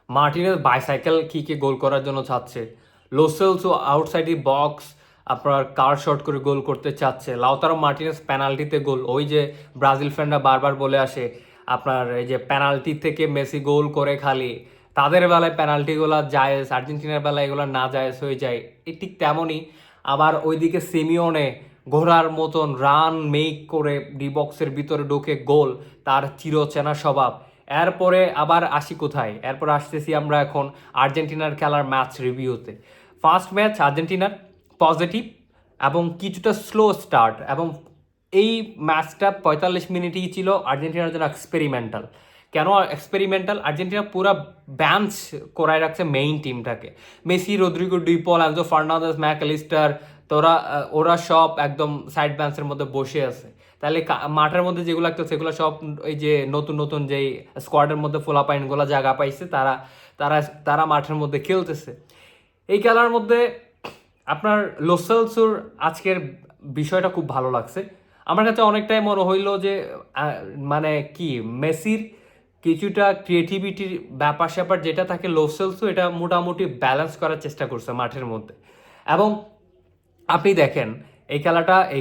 Martinez bicycle কিকে গোল করার জন্য চাচ্ছে, লোসেলসও আউটসাইড দি বক্স আপনার কার শট করে গোল করতে চাচ্ছে, লাউতারো মার্টিনেজ পেনাল্টিতে গোল। ওই যে ব্রাজিল ফ্যানরা বারবার বলে আসে আপনার এই যে পেনাল্টি থেকে মেসি গোল করে খালি, তাদের বেলায় পেনাল্টিগুলো জায়েজ, আর্জেন্টিনার বেলায় এগুলো না জায়েজ হয়ে যায়। এই ঠিক তেমনই আবার ওইদিকে সিমিওনে ঘোড়ার মতন রান মেক করে ডি বক্সের ভিতরে ঢুকে গোল, তার চিরচেনা স্বভাব। এরপরে আবার আসি কোথায়, এরপর আসতেছি আমরা এখন আর্জেন্টিনার খেলার ম্যাচ রিভিউতে। ফার্স্ট ম্যাচ আর্জেন্টিনার পজিটিভ এবং কিছুটা স্লো স্টার্ট, এবং এই ম্যাচটা 45 মিনিটই ছিল আর্জেন্টিনার জন্য এক্সপেরিমেন্টাল। কেন এক্সপেরিমেন্টাল? আর্জেন্টিনা পুরো ব্যাঞ্চ করায় রাখছে মেইন টিমটাকে। Messi, Rodrigo, De Paul, Enzo Fernandez, Mac Allister, তোরা ওরা সব একদম সাইড বেঞ্চের মধ্যে বসে আছে। তাহলে মাঠের মধ্যে যেগুলো একটা সেগুলো সব এই যে নতুন নতুন যেই স্কোয়াডের মধ্যে ফোলাপাইনগুলো জায়গা পাইছে, তারা তারা তারা মাঠের মধ্যে খেলতেছে। এই খেলার মধ্যে আপনার লোসেলসুর আজকের বিষয়টা খুব ভালো লাগছে আমার কাছে। অনেকটাই মনে হইলো যে মানে কি মেসির কিছুটা ক্রিয়েটিভিটির ব্যাপার স্যাপার যেটা থাকে, লোসেলসও এটা মোটামুটি ব্যালেন্স করার চেষ্টা করছে মাঠের মধ্যে। এবং আপনি দেখেন এই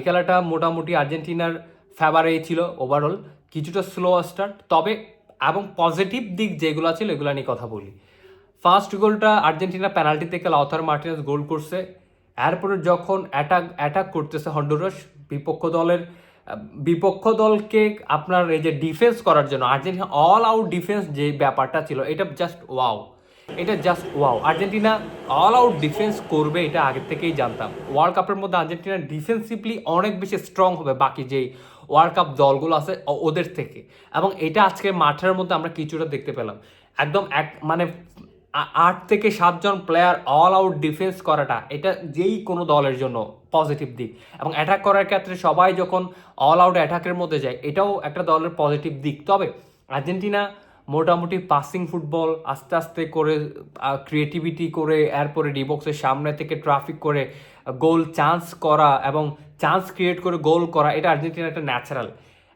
খেলাটা মোটামুটি আর্জেন্টিনার ফেভারেই ছিল ওভারঅল। কিছুটা স্লো স্টার্ট, তবে এবং পজিটিভ দিক যেগুলো ছিল এগুলো নিয়ে কথা বলি। ফার্স্ট গোলটা আর্জেন্টিনা পেনাল্টি থেকে লাউতারো মার্টিনেজ গোল করছে। এরপরে যখন অ্যাটাক করতেছে হন্ডুরাস, বিপক্ষ দলের বিপক্ষ দলকে আপনার এই যে ডিফেন্স করার জন্য আর্জেন্টিনা অল আউট ডিফেন্স যে ব্যাপারটা ছিল, এটা জাস্ট ওয়াও। এটা just wow. Argentina all out defence করবে এটা আগের থেকেই জানতাম। ওয়ার্ল্ড কাপের মধ্যে আর্জেন্টিনা ডিফেন্সিভলি অনেক বেশি স্ট্রং হবে বাকি যেই ওয়ার্ল্ড কাপ দলগুলো আছে ওদের থেকে, এবং এটা আজকে মাঠের মধ্যে আমরা কিছুটা দেখতে পেলাম। একদম মানে 8 থেকে 7 জন প্লেয়ার অল আউট ডিফেন্স করাটা, এটা যেই কোনো দলের জন্য পজিটিভ দিক। এবং অ্যাটাক করার ক্ষেত্রে সবাই যখন অল আউট অ্যাটাকের মধ্যে যায়, এটাও একটা দলের পজিটিভ দিক। তবে আর্জেন্টিনা মোটামুটি পাসিং ফুটবল আস্তে আস্তে করে ক্রিয়েটিভিটি করে এরপরে ডিবক্সের সামনে থেকে ট্রাফিক করে গোল চান্স করা এবং চান্স ক্রিয়েট করে গোল করা, এটা আর্জেন্টিনার একটা ন্যাচারাল।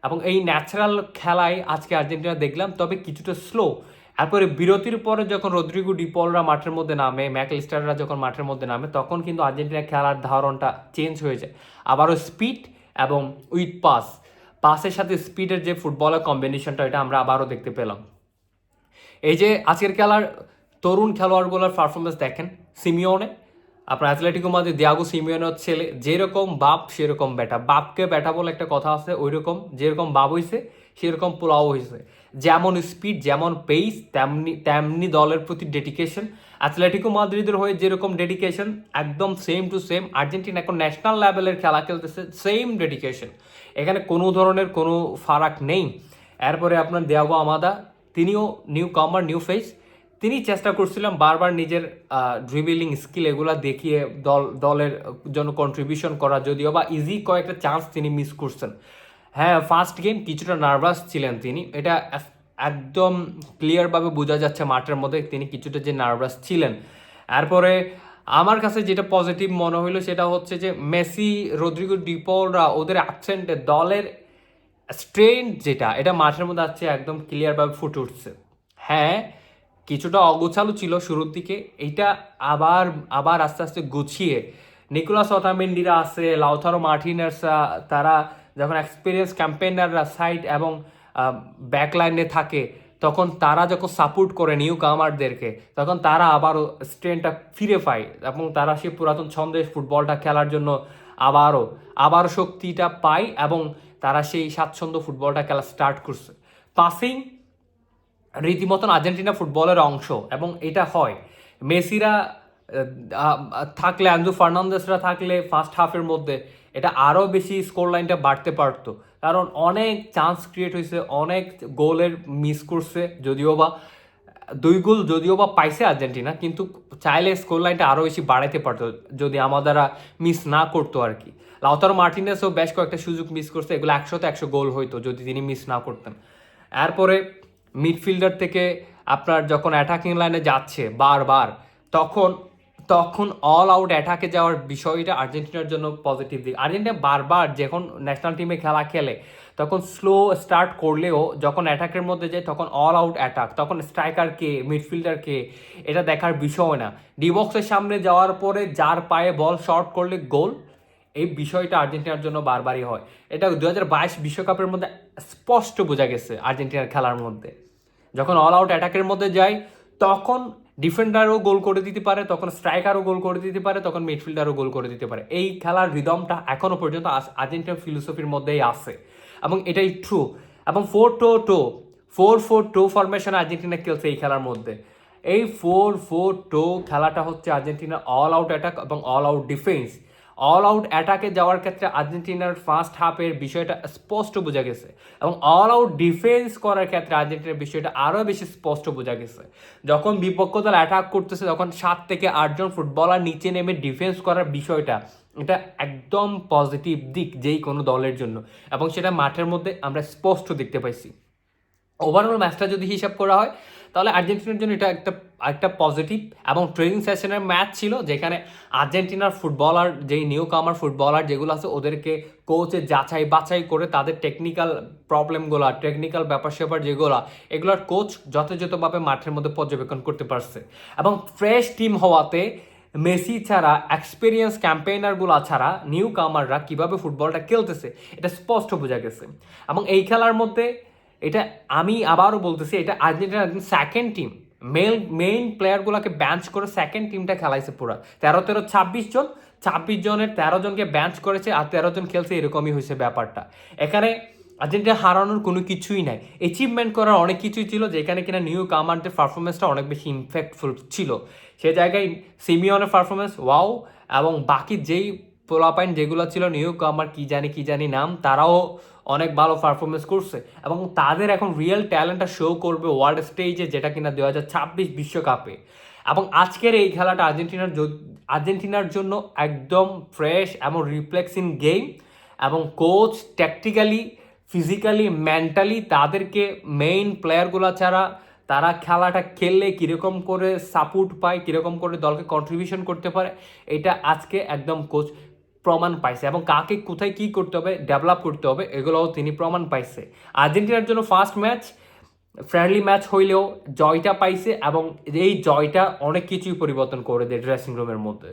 এবং এই ন্যাচারাল খেলায় আজকে আর্জেন্টিনা দেখলাম, তবে কিছুটা স্লো। এরপরে বিরতির পরে যখন রদ্রিগো, ডিপলরা মাঠের মধ্যে নামে, ম্যাকলিস্টাররা যখন মাঠের মধ্যে নামে, তখন কিন্তু আর্জেন্টিনার খেলার ধারণটা চেঞ্জ হয়ে যায়। আবারও স্পিড এবং উইথ পাসের সাথে স্পিডের যে ফুটবলের কম্বিনেশনটা, এটা আমরা আবারও দেখতে পেলাম। এই যে আজকের খেলার তরুণ খেলোয়াড়গুলোর পারফরমেন্স দেখেন। সিমিওনে, আপনার অ্যাথলেটিকো মাদ্রিদ দিয়াগো সিমিওনের ছেলে, যেরকম বাপ সেরকম বেটা। বাপকে বেটা বলে একটা কথা আছে, ওই রকম যেরকম বাপ হয়েছে সেরকম পোলাও হয়েছে। যেমন স্পিড, যেমন পেস, তেমনি তেমনি দলের প্রতি ডেডিকেশন। অ্যাথলেটিকো মাদ্রিদের হয়ে যেরকম ডেডিকেশন, একদম সেম টু সেম আর্জেন্টিনা এখন ন্যাশনাল লেভেলের খেলা খেলতেছে, সেম ডেডিকেশন। এখানে কোনো ধরনের কোনো ফারাক নেই। এরপরে আপনার দিয়াগো আমাদা, তিনিও নিউ কামার, নিউ ফেস। তিনি চেষ্টা করছিলেন বারবার নিজের ড্রিবলিং স্কিল এগুলা দেখিয়ে দলের জন্য কন্ট্রিবিউশন করা, যদিও বা ইজি কয়েকটা চান্স তিনি মিস করছেন। হ্যাঁ, ফার্স্ট গেম কিছুটা নার্ভাস ছিলেন তিনি, এটা একদম ক্লিয়ারভাবে বোঝা যাচ্ছে মাঠের মধ্যে তিনি কিছুটা যে নার্ভাস ছিলেন। এরপরে আমার কাছে যেটা পজিটিভ মনে হইলো সেটা হচ্ছে যে মেসি, রদ্রিগো, ডিপলরা ওদের অ্যাবসেন্টে দলের স্ট্রেন যেটা, এটা মাঠের মধ্যে আছে একদম ক্লিয়ারভাবে ফুটে উঠছে। হ্যাঁ, কিছুটা অগোছালো ছিল শুরুর দিকে, এইটা আবার আবার আস্তে আস্তে গুছিয়ে নিকোলাস অটামেন্ডিরা আছে, লাউথারো মার্টিনেসরা, তারা যখন এক্সপিরিয়েন্স ক্যাম্পেইনাররা সাইড এবং ব্যাকলাইনে থাকে, তখন তারা যখন সাপোর্ট করে নিউ কামারদেরকে, তখন তারা আবারও স্ট্রেনটা ফিরে পায় এবং তারা সেই পুরাতন ছন্দে ফুটবলটা খেলার জন্য আবারও শক্তিটা পায় এবং তারা সেই স্বাচ্ছন্দ্য ফুটবলটা খেলা স্টার্ট করছে। পাসিং রীতিমতন আর্জেন্টিনা ফুটবলের অংশ, এবং এটা হয় মেসিরা থাকলে, আনজু ফার্নান্দেসরা থাকলে ফার্স্ট হাফের মধ্যে এটা আরও বেশি স্কোর লাইনটা বাড়তে পারতো। কারণ অনেক চান্স ক্রিয়েট হয়েছে, অনেক গোলের মিস করছে, যদিও বা 2 গোল যদিও বা পাইছে আর্জেন্টিনা, কিন্তু চাইলে স্কোর লাইনটা আরও বেশি বাড়াইতে পারতো যদি আমাদেরা মিস না করতো আর কি। লাউতারো মার্টিনেসও বেশ কয়েকটা সুযোগ মিস করছে, এগুলো 100-100 গোল হইতো যদি তিনি মিস না করতেন। এরপরে মিডফিল্ডার থেকে আপনার যখন অ্যাটাকিং লাইনে যাচ্ছে বারবার, তখন তখন অল আউট অ্যাটাকে যাওয়ার বিষয়টা আর্জেন্টিনার জন্য পজিটিভ দিক। আর্জেন্টিনা বারবার যখন ন্যাশনাল টিমে খেলা খেলে তখন স্লো স্টার্ট করলেও যখন অ্যাটাকের মধ্যে যায় তখন অল আউট অ্যাটাক, তখন স্ট্রাইকার কে মিডফিল্ডার কে এটা দেখার বিষয় না। ডিবক্সের সামনে যাওয়ার পরে যার পায়ে বল শর্ট করলে গোল, এই বিষয়টা আর্জেন্টিনার জন্য বারবারই হয়। এটা 2022 বিশ্বকাপের মধ্যে স্পষ্ট বোঝা গেছে আর্জেন্টিনার খেলার মধ্যে। যখন অল আউট অ্যাটাকের মধ্যে যায় তখন ডিফেন্ডারও গোল করে দিতে পারে, তখন স্ট্রাইকারও গোল করে দিতে পারে, তখন মিডফিল্ডারও গোল করে দিতে পারে। এই খেলার রিদমটা এখনো পর্যন্ত আর্জেন্টিনার ফিলোসফির মধ্যেই আছে এবং এটাই ট্রু। এবং 4-4-2 ফরমেশন আর্জেন্টিনা খেলছে এই খেলার মধ্যে। এই 4-4-2 খেলাটা হচ্ছে আর্জেন্টিনার অল আউট অ্যাটাক এবং all out defence. All out অ্যাটাকে যাওয়ার ক্ষেত্রে আর্জেন্টিনার ফার্স্ট হাফের বিষয়টা স্পষ্ট বোঝা গেছে এবং অল আউট ডিফেন্স করার ক্ষেত্রে আর্জেন্টিনার বিষয়টা আরও বেশি স্পষ্ট বোঝা গেছে। যখন বিপক্ষ দল অ্যাটাক করতেছে তখন 7 থেকে 8 জন ফুটবলার নিচে নেমে ডিফেন্স করার বিষয়টা, এটা একদম পজিটিভ দিক যেই কোনো দলের জন্য, এবং সেটা মাঠের মধ্যে আমরা স্পষ্ট দেখতে পাইছি। ওভারঅল ম্যাচটা যদি হিসাব করা হয় তাহলে আর্জেন্টিনার জন্য এটা একটা পজিটিভ এবং ট্রেনিং সেশনের ম্যাচ ছিল, যেখানে আর্জেন্টিনার ফুটবলার, যেই নিউ কামার ফুটবলার যেগুলো আছে ওদেরকে কোচে যাচাই বাছাই করে তাদের টেকনিক্যাল প্রবলেমগুলো, টেকনিক্যাল ব্যাপার স্যাপার যেগুলো, এগুলোর কোচ যথাযথভাবে মাঠের মধ্যে পর্যবেক্ষণ করতে পারছে। এবং ফ্রেশ টিম হওয়াতে মেসি ছাড়া, এক্সপিরিয়েন্স ক্যাম্পেইনারগুলো ছাড়া নিউ কামাররা কীভাবে ফুটবলটা খেলতেছে এটা স্পষ্ট বোঝা গেছে। এবং এই খেলার মধ্যে এটা আমি আবারও বলতেছি, এটা আর্জেন্টিনার একদম সেকেন্ড টিম, মেইন প্লেয়ারগুলোকে ব্যাঞ্চ করে সেকেন্ড টিমটা খেলাইছে পুরো 13-26 জন, 26 জনের 13 জনকে ব্যাঞ্চ করেছে আর 13 জন খেলছে, এরকমই হয়েছে ব্যাপারটা। এখানে আর্জেন্টিনা হারানোর কোনো কিছুই নাই, অ্যাচিভমেন্ট করার অনেক কিছুই ছিল, যেখানে কিনা নিউ কামারদের পারফরমেন্সটা অনেক বেশি ইম্প্যাক্টফুল ছিল। সে জায়গায় সিমিওনের পারফরমেন্স ওয়াও, এবং বাকি যেই পোলাপাইন যেগুলো ছিল নিউ কামার কি জানি নাম, তারাও অনেক ভালো পারফরমেন্স করছে এবং তাদের এখন রিয়েল ট্যালেন্টটা শো করবে ওয়ার্ল্ড স্টেজে, যেটা কিনা 2026 বিশ্বকাপে। এবং আজকের এই খেলাটা আর্জেন্টিনার জন্য একদম ফ্রেশ এবং রিফ্লেক্সিং গেম, এবং কোচ ট্যাকটিক্যালি, ফিজিক্যালি, মেন্টালি তাদেরকে মেইন প্লেয়ারগুলো ছাড়া তারা খেলাটা খেললে কীরকম করে সাপোর্ট পায়, কীরকম করে দলকে কন্ট্রিবিউশন করতে পারে, এটা আজকে একদম কোচ প্রমাণ পাইছে, এবং কাকে কোথায় কী করতে হবে, ডেভেলপ করতে হবে, এগুলোও তিনি প্রমাণ পাইছে। আর্জেন্টিনার জন্য ফার্স্ট ম্যাচ ফ্রেন্ডলি ম্যাচ হইলেও জয়টা পাইছে এবং এই জয়টা অনেক কিছুই পরিবর্তন করে দেয় ড্রেসিং রুমের মধ্যে।